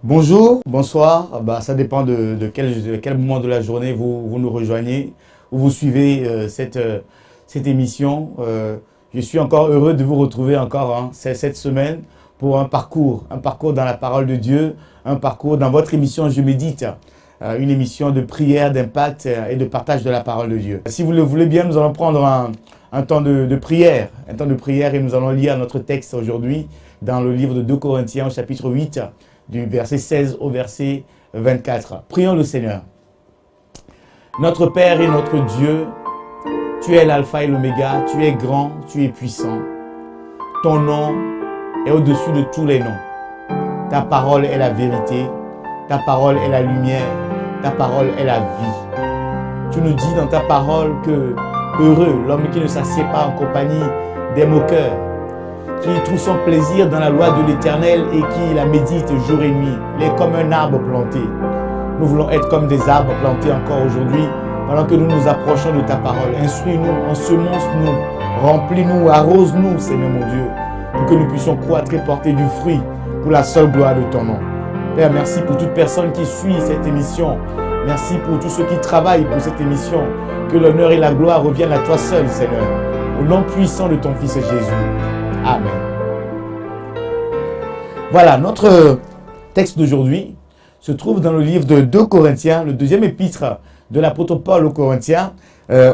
Bonjour, bonsoir, ça dépend de quel moment de la journée vous nous rejoignez ou vous suivez cette émission. Je suis encore heureux de vous retrouver encore cette semaine pour un parcours dans la parole de Dieu, un parcours dans votre émission Je médite, une émission de prière, d'impact et de partage de la parole de Dieu. Si vous le voulez bien, nous allons prendre un temps de prière, et nous allons lire notre texte aujourd'hui dans le livre de 2 Corinthiens au chapitre 8, du verset 16 au verset 24. Prions le Seigneur. Notre Père et notre Dieu, tu es l'alpha et l'oméga, tu es grand, tu es puissant. Ton nom est au-dessus de tous les noms. Ta parole est la vérité, ta parole est la lumière, ta parole est la vie. Tu nous dis dans ta parole que heureux l'homme qui ne s'assied pas en compagnie des moqueurs, qui trouve son plaisir dans la loi de l'Éternel et qui la médite jour et nuit. Il est comme un arbre planté. Nous voulons être comme des arbres plantés encore aujourd'hui, pendant que nous nous approchons de ta parole. Instruis-nous, ensemonce-nous, remplis-nous, arrose-nous, Seigneur mon Dieu, pour que nous puissions croître et porter du fruit pour la seule gloire de ton nom. Père, merci pour toute personne qui suit cette émission. Merci pour tous ceux qui travaillent pour cette émission. Que l'honneur et la gloire reviennent à toi seul, Seigneur. Au nom puissant de ton Fils Jésus. Amen. Voilà, notre texte d'aujourd'hui se trouve dans le livre de 2 Corinthiens, le deuxième épître de l'apôtre Paul aux Corinthiens,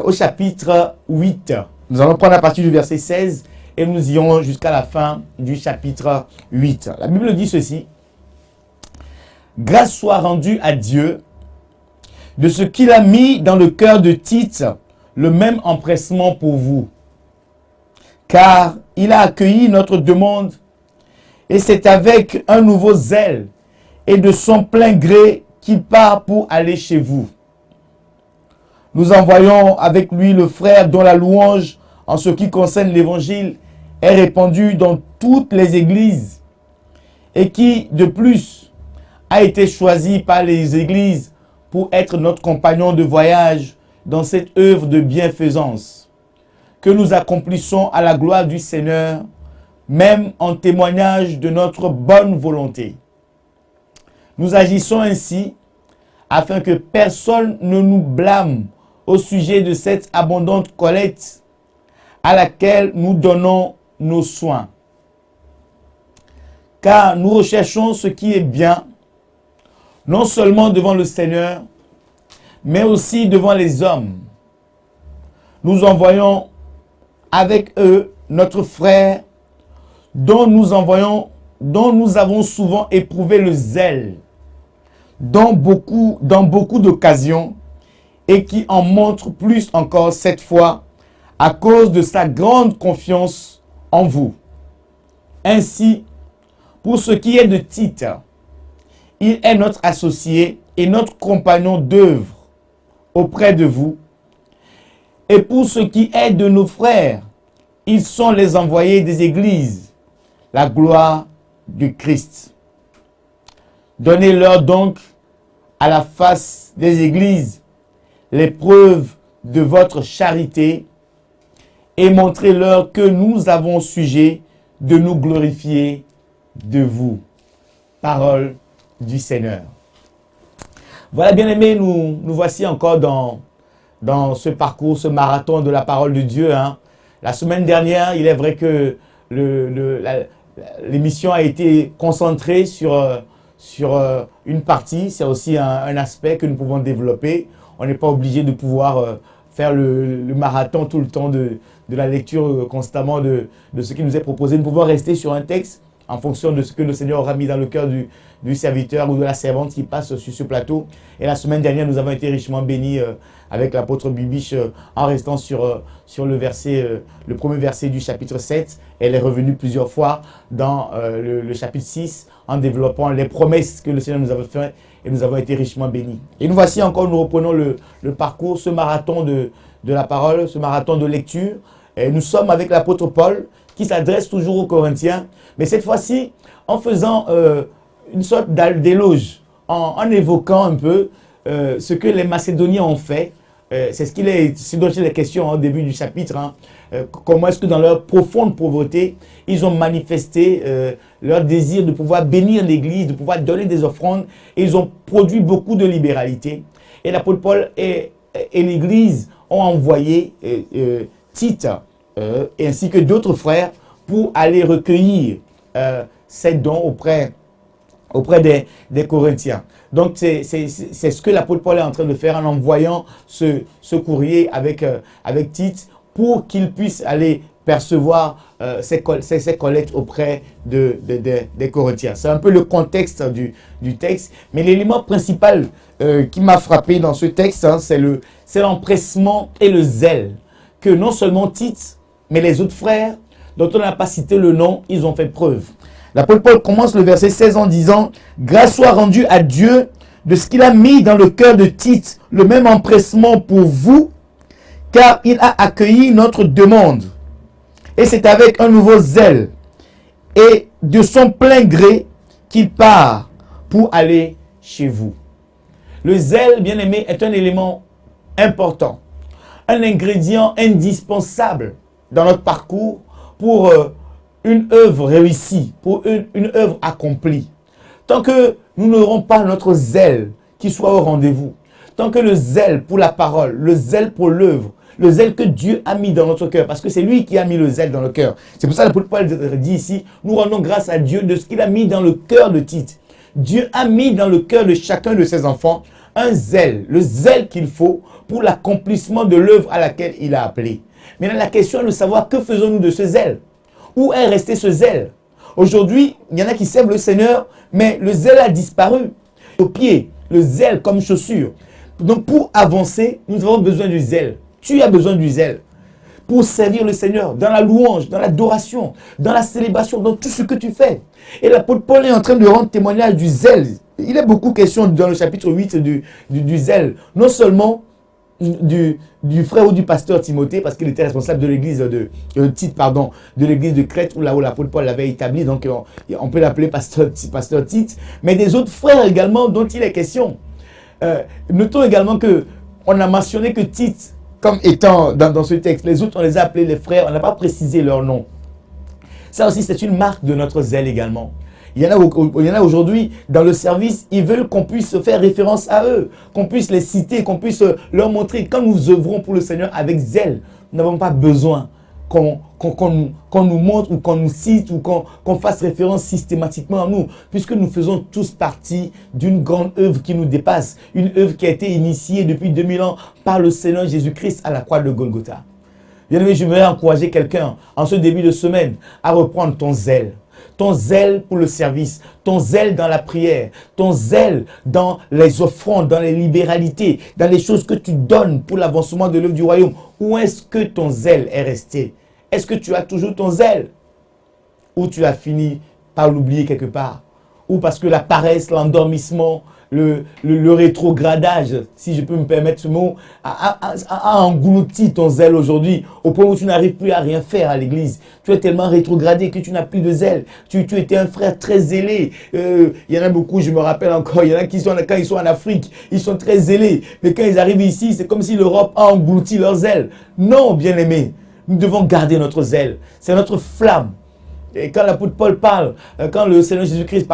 au chapitre 8. Nous allons prendre à partir du verset 16 et nous irons jusqu'à la fin du chapitre 8. La Bible dit ceci. Grâce soit rendue à Dieu de ce qu'il a mis dans le cœur de Tite le même empressement pour vous. Car il a accueilli notre demande et c'est avec un nouveau zèle et de son plein gré qu'il part pour aller chez vous. Nous envoyons avec lui le frère dont la louange en ce qui concerne l'évangile est répandue dans toutes les églises et qui, de plus, a été choisi par les églises pour être notre compagnon de voyage dans cette œuvre de bienfaisance que nous accomplissons à la gloire du Seigneur, même en témoignage de notre bonne volonté. Nous agissons ainsi afin que personne ne nous blâme au sujet de cette abondante collecte à laquelle nous donnons nos soins. Car nous recherchons ce qui est bien, non seulement devant le Seigneur, mais aussi devant les hommes. Nous envoyons avec eux notre frère dont nous avons souvent éprouvé le zèle dans beaucoup d'occasions et qui en montre plus encore cette fois à cause de sa grande confiance en vous. Ainsi, pour ce qui est de Tite, il est notre associé et notre compagnon d'œuvre auprès de vous. Et pour ce qui est de nos frères, ils sont les envoyés des églises, la gloire du Christ. Donnez-leur donc à la face des églises les preuves de votre charité et montrez-leur que nous avons sujet de nous glorifier de vous. Parole du Seigneur. Voilà, bien-aimés, nous voici encore dans ce parcours, ce marathon de la parole de Dieu. La semaine dernière, il est vrai que l'émission a été concentrée sur une partie. C'est aussi un aspect que nous pouvons développer. On n'est pas obligé de pouvoir faire le marathon tout le temps de la lecture constamment de ce qui nous est proposé. Nous pouvons rester sur un texte en fonction de ce que le Seigneur aura mis dans le cœur du serviteur ou de la servante qui passe sur ce plateau. Et la semaine dernière, nous avons été richement bénis avec l'apôtre Bibiche en restant sur le premier verset du chapitre 7. Elle est revenue plusieurs fois dans le chapitre 6 en développant les promesses que le Seigneur nous avait faites et nous avons été richement bénis. Et nous voici encore, nous reprenons le parcours, ce marathon de la parole, ce marathon de lecture. Et nous sommes avec l'apôtre Paul qui s'adresse toujours aux Corinthiens, mais cette fois-ci en faisant une sorte d'éloge, en évoquant un peu ce que les Macédoniens ont fait c'est ce dont il est question au début du chapitre. Hein. Comment est-ce que dans leur profonde pauvreté, ils ont manifesté leur désir de pouvoir bénir l'Église, de pouvoir donner des offrandes. Et ils ont produit beaucoup de libéralité. Et l'apôtre Paul et l'Église ont envoyé Tite ainsi que d'autres frères pour aller recueillir ces dons auprès des Corinthiens. Donc, c'est ce que l'apôtre Paul est en train de faire en envoyant ce courrier avec Tite pour qu'il puisse aller percevoir ces collectes auprès des Corinthiens. C'est un peu le contexte du texte. Mais l'élément principal qui m'a frappé dans ce texte, hein, c'est l'empressement et le zèle que non seulement Tite, mais les autres frères, dont on n'a pas cité le nom, ils ont fait preuve. L'apôtre Paul commence le verset 16 en disant « Grâce soit rendue à Dieu de ce qu'il a mis dans le cœur de Tite, le même empressement pour vous, car il a accueilli notre demande. Et c'est avec un nouveau zèle et de son plein gré qu'il part pour aller chez vous. » Le zèle, bien aimé, est un élément important, un ingrédient indispensable dans notre parcours pour une œuvre réussie, pour une œuvre accomplie. Tant que nous n'aurons pas notre zèle qui soit au rendez-vous, tant que le zèle pour la parole, le zèle pour l'œuvre, le zèle que Dieu a mis dans notre cœur, parce que c'est lui qui a mis le zèle dans le cœur. C'est pour ça que l'apôtre Paul dit ici, nous rendons grâce à Dieu de ce qu'il a mis dans le cœur de Tite. Dieu a mis dans le cœur de chacun de ses enfants un zèle, le zèle qu'il faut pour l'accomplissement de l'œuvre à laquelle il a appelé. Maintenant, la question est de savoir que faisons-nous de ce zèle? Où est resté ce zèle? Aujourd'hui, il y en a qui servent le Seigneur, mais le zèle a disparu. Au pied, le zèle comme chaussure. Donc, pour avancer, nous avons besoin du zèle. Tu as besoin du zèle pour servir le Seigneur dans la louange, dans l'adoration, dans la célébration, dans tout ce que tu fais. Et l'apôtre Paul est en train de rendre témoignage du zèle. Il est beaucoup question dans le chapitre 8 du zèle. Non seulement du frère ou du pasteur Timothée, parce qu'il était responsable de l'église de l'église de Crète, où l'apôtre Paul l'avait établi, donc on peut l'appeler pasteur Tite, mais des autres frères également dont il est question. Notons également que on a mentionné que Tite, comme étant dans ce texte, les autres on les a appelés les frères, on n'a pas précisé leur nom. Ça aussi c'est une marque de notre zèle également. Il y en a aujourd'hui dans le service, ils veulent qu'on puisse faire référence à eux, qu'on puisse les citer, qu'on puisse leur montrer. Quand nous œuvrons pour le Seigneur avec zèle, nous n'avons pas besoin qu'on nous montre ou qu'on nous cite ou qu'on fasse référence systématiquement à nous, puisque nous faisons tous partie d'une grande œuvre qui nous dépasse, une œuvre qui a été initiée depuis 2000 ans par le Seigneur Jésus-Christ à la croix de Golgotha. Bien aimé, je voudrais encourager quelqu'un en ce début de semaine à reprendre ton zèle. Ton zèle pour le service, ton zèle dans la prière, ton zèle dans les offrandes, dans les libéralités, dans les choses que tu donnes pour l'avancement de l'œuvre du royaume. Où est-ce que ton zèle est resté? Est-ce que tu as toujours ton zèle? Ou tu as fini par l'oublier quelque part? Ou parce que la paresse, l'endormissement, le rétrogradage, si je peux me permettre ce mot, a englouti ton zèle aujourd'hui, au point où tu n'arrives plus à rien faire à l'église. Tu es tellement rétrogradé que tu n'as plus de zèle. Tu étais un frère très zélé. Il y en a beaucoup, je me rappelle encore, il y en a qui sont, quand ils sont en Afrique, ils sont très zélés. Mais quand ils arrivent ici, c'est comme si l'Europe a englouti leur zèle. Non, bien-aimés, nous devons garder notre zèle. C'est notre flamme. Et quand l'apôtre Paul parle, quand le Seigneur Jésus-Christ,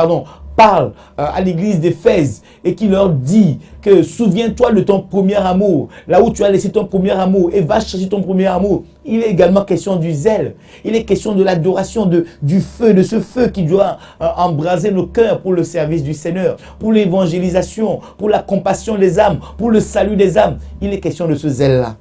parle à l'église d'Éphèse et qui leur dit que souviens-toi de ton premier amour, là où tu as laissé ton premier amour et va chercher ton premier amour. Il est également question du zèle, il est question de l'adoration, du feu, de ce feu qui doit embraser nos cœurs pour le service du Seigneur, pour l'évangélisation, pour la compassion des âmes, pour le salut des âmes. Il est question de ce zèle-là.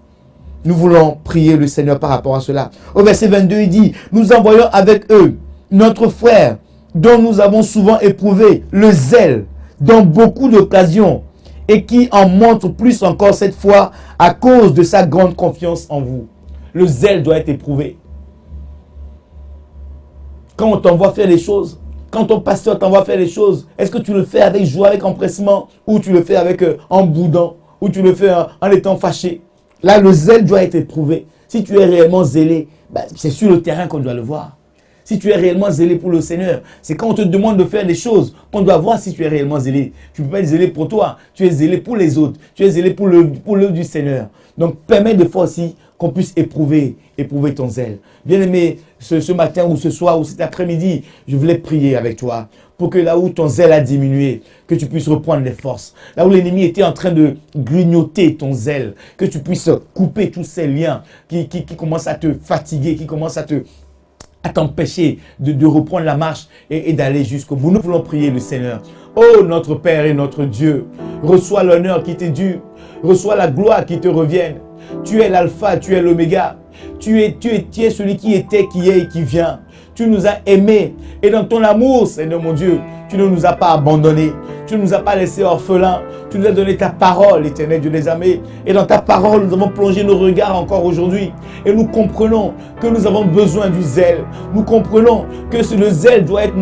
Nous voulons prier le Seigneur par rapport à cela. Au verset 22, il dit, nous envoyons avec eux notre frère, dont nous avons souvent éprouvé le zèle dans beaucoup d'occasions et qui en montre plus encore cette fois à cause de sa grande confiance en vous. Le zèle doit être éprouvé. Quand on t'envoie faire les choses, quand ton pasteur t'envoie faire les choses, est-ce que tu le fais avec joie, avec empressement, ou tu le fais avec en boudant, ou tu le fais en étant fâché? Là, le zèle doit être éprouvé. Si tu es réellement zélé, c'est sur le terrain qu'on doit le voir. si tu es réellement zélé pour le Seigneur. C'est quand on te demande de faire des choses qu'on doit voir si tu es réellement zélé. Tu ne peux pas être zélé pour toi, tu es zélé pour les autres. Tu es zélé pour l'œuvre du Seigneur. Donc, permets des fois aussi qu'on puisse éprouver ton zèle. Bien-aimé, ce matin ou ce soir ou cet après-midi, je voulais prier avec toi pour que là où ton zèle a diminué, que tu puisses reprendre les forces. Là où l'ennemi était en train de grignoter ton zèle, que tu puisses couper tous ces liens qui commencent à te fatiguer, qui commencent à t'empêcher de reprendre la marche et d'aller jusqu'au bout. Nous voulons prier le Seigneur. Oh, notre Père et notre Dieu, reçois l'honneur qui t'est dû, reçois la gloire qui te revienne. Tu es l'alpha, tu es l'oméga. Tu es celui qui était, qui est et qui vient. Tu nous as aimés. Et dans ton amour, Seigneur mon Dieu, tu ne nous as pas abandonnés. Tu ne nous as pas laissés orphelins. Tu nous as donné ta parole, Éternel Dieu des armées. Et dans ta parole, nous avons plongé nos regards encore aujourd'hui. Et nous comprenons que nous avons besoin du zèle. Nous comprenons que le zèle doit être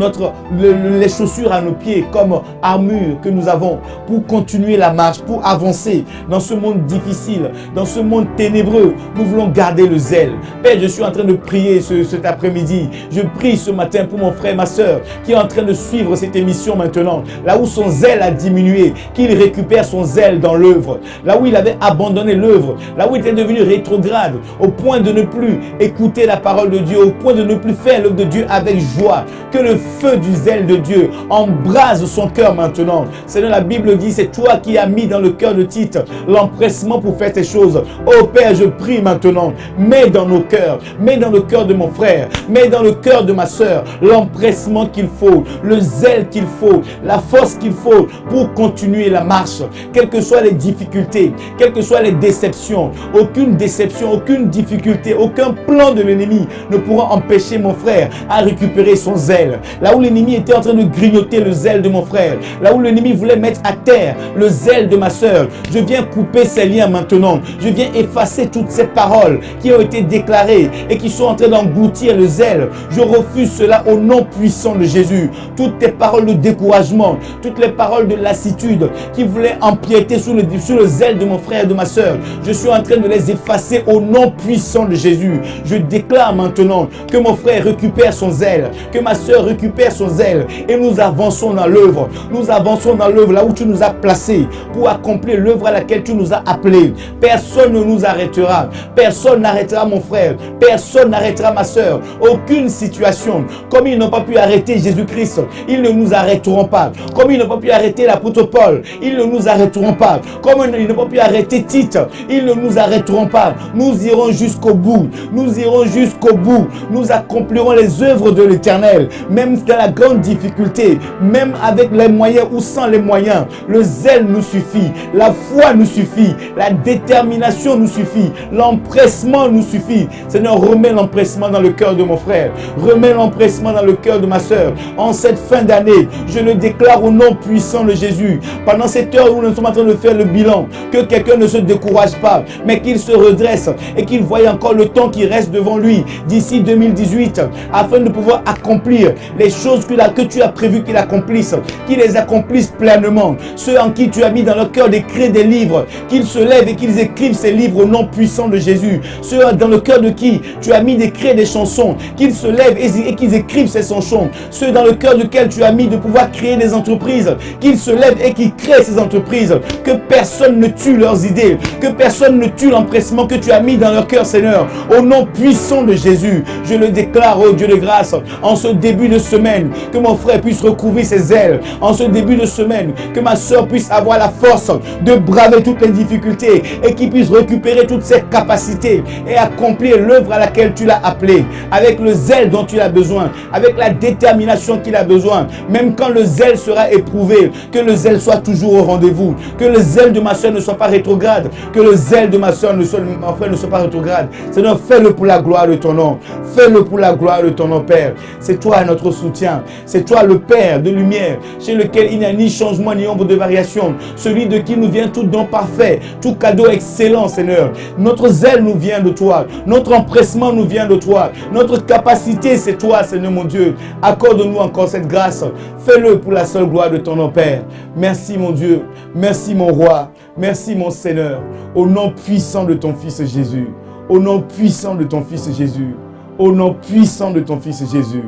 les chaussures à nos pieds comme armure que nous avons pour continuer la marche, pour avancer dans ce monde difficile, dans ce monde ténébreux. Nous voulons garder le zèle. Père, je suis en train de prier cet après-midi. Je prie ce matin pour mon frère, ma soeur, qui est en train de suivre cette émission maintenant. Là où son zèle a diminué, qu'il récupère son zèle dans l'œuvre. Là où il avait abandonné l'œuvre, là où il était devenu rétrograde, au point de ne plus écouter la parole de Dieu, au point de ne plus faire l'œuvre de Dieu avec joie. Que le feu du zèle de Dieu embrase son cœur maintenant. Seigneur, la Bible dit, c'est toi qui as mis dans le cœur de Tite l'empressement pour faire ces choses. Oh Père, je prie maintenant, mets dans nos cœurs, mets dans le cœur de mon frère, mets dans le cœur de ma soeur l'empressement qu'il faut, le zèle qu'il faut, la force qu'il faut pour continuer la marche. Quelles que soient les difficultés, quelles que soient les déceptions, aucune déception, aucune difficulté, aucun plan de l'ennemi ne pourra empêcher mon frère à récupérer son zèle. Là où l'ennemi était en train de grignoter le zèle de mon frère, là où l'ennemi voulait mettre à terre le zèle de ma soeur, je viens couper ces liens maintenant. Je viens effacer toutes ces paroles qui ont été déclarées et qui sont en train d'engloutir le zèle. Je refuse cela au nom puissant de Jésus. Toutes tes paroles de découragement, toutes les paroles de lassitude qui voulaient empiéter sur le zèle de mon frère et de ma soeur, je suis en train de les effacer au nom puissant de Jésus. Je déclare maintenant que mon frère récupère son zèle, que ma soeur récupère son zèle et nous avançons dans l'œuvre. Nous avançons dans l'œuvre là où tu nous as placés pour accomplir l'œuvre à laquelle tu nous as appelés. Personne ne nous arrêtera. Personne n'arrêtera mon frère. Personne n'arrêtera ma soeur. Aucune situation. Comme ils n'ont pas pu arrêter Jésus-Christ, ils ne nous arrêteront pas. Comme ils n'ont pas pu arrêter l'apôtre Paul, ils ne nous arrêteront pas. Comme ils n'ont pas pu arrêter Tite, ils ne nous arrêteront pas. Nous irons jusqu'au bout. Nous irons jusqu'au bout. Nous accomplirons les œuvres de l'Éternel. Même dans la grande difficulté, même avec les moyens ou sans les moyens, le zèle nous suffit. La foi nous suffit. La détermination nous suffit. L'empressement nous suffit. Seigneur, remets l'empressement dans le cœur de mon frère. Remets l'empressement dans le cœur de ma soeur. En cette fin d'année, je le déclare au nom puissant de Jésus. Pendant cette heure où nous sommes en train de faire le bilan, que quelqu'un ne se décourage pas, mais qu'il se redresse et qu'il voie encore le temps qui reste devant lui d'ici 2018, afin de pouvoir accomplir les choses que tu as prévu qu'il accomplisse, qu'il les accomplisse pleinement. Ceux en qui tu as mis dans leur cœur d'écrire des livres, qu'ils se lèvent et qu'ils écrivent ces livres au nom puissant de Jésus. Ceux dans le cœur de qui tu as mis d'écrire des chansons, qu'ils se lèvent et qu'ils écrivent ces chansons. Ceux dans le cœur duquel tu as mis de pouvoir créer des entreprises, qu'ils se lèvent et qu'ils créent ces entreprises. Que personne ne tue leurs idées, que personne ne tue l'empressement que tu as mis dans leur cœur, Seigneur. Au nom puissant de Jésus, je le déclare, oh Dieu de grâce, en ce début de semaine, que mon frère puisse recouvrir ses ailes. En ce début de semaine, que ma soeur puisse avoir la force de braver toutes les difficultés et qu'il puisse récupérer toutes ses capacités et accomplir l'œuvre à laquelle tu l'as appelé, avec le zèle dont tu as besoin, avec la détermination qu'il a besoin. Même quand le zèle sera éprouvé, que le zèle soit toujours au rendez-vous, que le zèle de ma soeur ne soit pas rétrograde, que le zèle de ma soeur, mon frère, ne soit pas rétrograde. Seigneur, fais-le pour la gloire de ton nom. Fais-le pour la gloire de ton nom, Père. C'est toi notre soutien. C'est toi le Père de lumière, chez lequel il n'y a ni changement ni ombre de variation. Celui de qui nous vient tout don parfait, tout cadeau excellent, Seigneur. Notre zèle nous vient de toi. Notre empressement nous vient de toi. Notre capacité, c'est toi, Seigneur mon Dieu. Accorde-nous encore cette grâce. Fais-le pour la seule gloire de ton nom, Père. Merci, mon Dieu. Merci, mon Roi. Merci, mon Seigneur. Au nom puissant de ton Fils Jésus. Au nom puissant de ton Fils Jésus. Au nom puissant de ton Fils Jésus.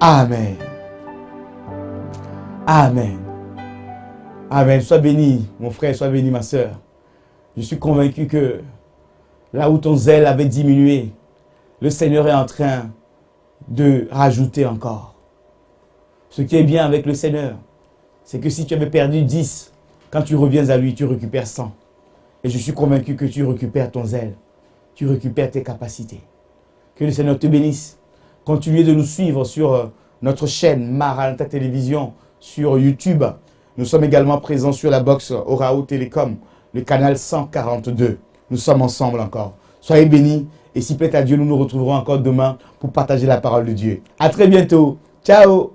Amen. Amen. Amen. Sois béni, mon frère, sois béni, ma soeur. Je suis convaincu que là où ton zèle avait diminué, le Seigneur est en train de rajouter encore. Ce qui est bien avec le Seigneur, c'est que si tu avais perdu 10, quand tu reviens à lui, tu récupères 100. Et je suis convaincu que tu récupères ton zèle. Tu récupères tes capacités. Que le Seigneur te bénisse. Continuez de nous suivre sur notre chaîne Maranatha Télévision sur YouTube. Nous sommes également présents sur la box Orao Télécom, le canal 142. Nous sommes ensemble encore. Soyez bénis et si plaît à Dieu, nous nous retrouverons encore demain pour partager la parole de Dieu. À très bientôt. Ciao.